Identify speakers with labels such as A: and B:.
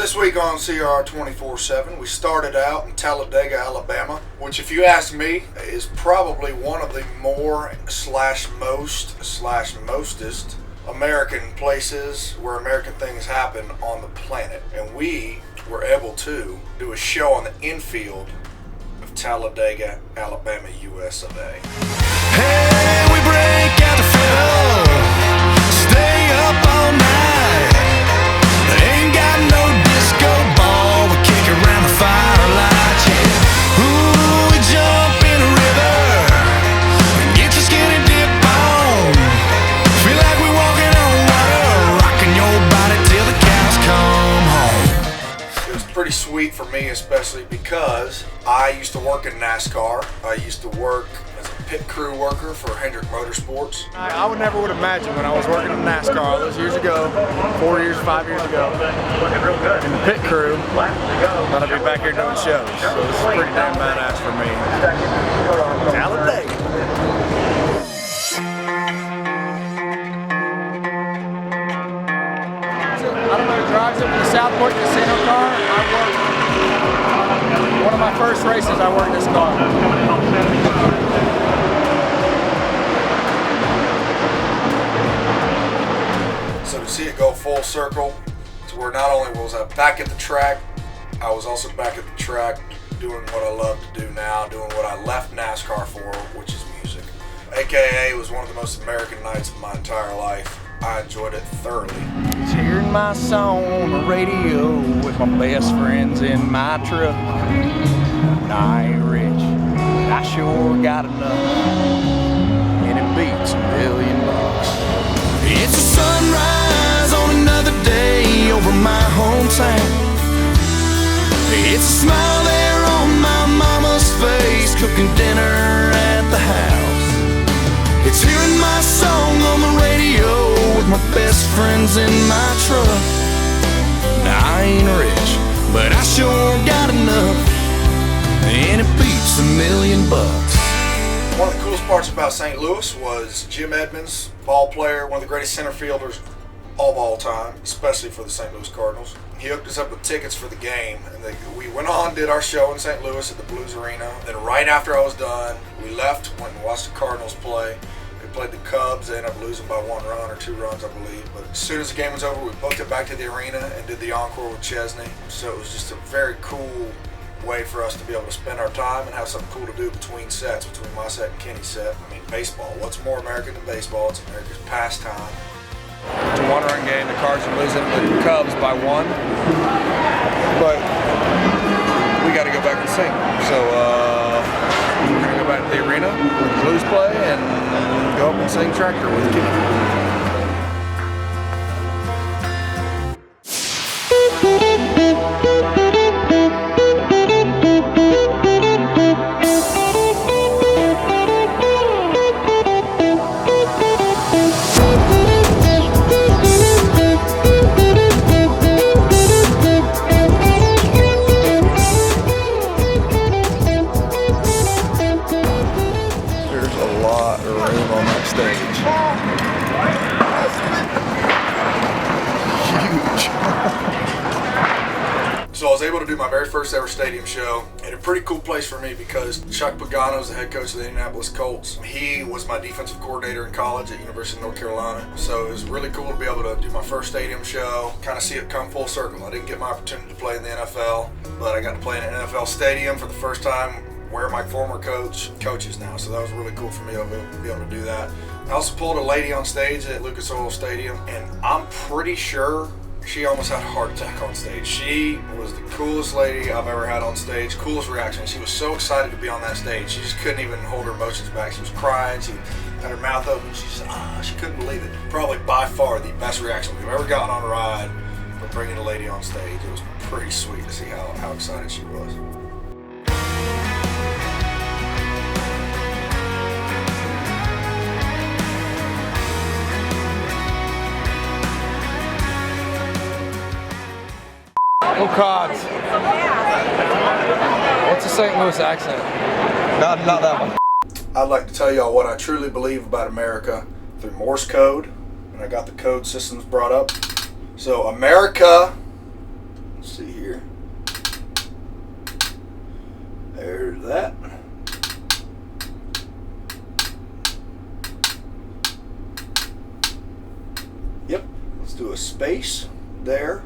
A: This week on CR 24/7, we started out in Talladega, Alabama, which, if you ask me, is probably one of the mostest American places where American things happen on the planet. And we were able to do a show on the infield of Talladega, Alabama, US of A.
B: Hey, we break out the fiddle, stay up all night. Ain't got no disco ball, we kick around the firelight, yeah. Ooh, we jump in the river and get your skinny dip on. Feel like we're walking on water, rocking your body till the cows come home.
A: It was pretty sweet for me, especially because I used to work in NASCAR. I used to work as a pit crew worker for Hendrick Motorsports.
C: I would never imagine when I was working in NASCAR all those years ago, 5 years ago, in the pit crew, that I'd be back here doing shows. So this is pretty damn badass for me. Talladega. I don't know who drives it, but the Southport Casino car, one of my first races, I worked this car.
A: So to see it go full circle to where not only was I back at the track, I was also back at the track doing what I love to do now, doing what I left NASCAR for, which is music. AKA it was one of the most American nights of my entire life. I enjoyed it thoroughly.
C: Just hearing my song on the radio with my best friends in my truck. I ain't rich, but I sure got enough, and it beats $1 million.
B: It's a sunrise on another day over my hometown. It's a smile there on my mama's face, cooking dinner at the house. It's hearing my song on the radio with my best friends in my truck. Now I ain't rich, but I sure got enough, and it beats $1 million.
A: One of the coolest parts about St. Louis was Jim Edmonds, ball player, one of the greatest center fielders of all time, especially for the St. Louis Cardinals. He hooked us up with tickets for the game, and we went on, did our show in St. Louis at the Blues Arena. Then right after I was done, we left, went and watched the Cardinals play. They played the Cubs. They ended up losing by 1 run or 2 runs, I believe. But as soon as the game was over, we booked it back to the arena and did the encore with Chesney. So it was just a very cool way for us to be able to spend our time and have something cool to do between sets, between my set and Kenny's set. I mean, baseball. What's more American than baseball? It's America's pastime.
C: It's a 1-run game. The Cards are losing the Cubs by 1, but we got to go back and sing. So we're going to go back to the arena where the Blues play and go up and sing Tractor with Kenny.
A: So I was able to do my very first ever stadium show at a pretty cool place for me because Chuck Pagano is the head coach of the Indianapolis Colts. He was my defensive coordinator in college at University of North Carolina. So it was really cool to be able to do my first stadium show, kind of see it come full circle. I didn't get my opportunity to play in the NFL, but I got to play in an NFL stadium for the first time where my former coach coaches now. So that was really cool for me to be able to do that. I also pulled a lady on stage at Lucas Oil Stadium, and I'm pretty sure she almost had a heart attack on stage. She was the coolest lady I've ever had on stage, coolest reaction. She was so excited to be on that stage. She just couldn't even hold her emotions back. She was crying. She had her mouth open. She said, she couldn't believe it. Probably by far the best reaction we've ever gotten on a ride for bringing a lady on stage. It was pretty sweet to see how excited she was.
C: Go Cards. What's a St. Louis accent? Not that one.
A: I'd like to tell y'all what I truly believe about America through Morse code, and I got the code systems brought up. So America Let's see here. There's that. Yep, let's do a space there.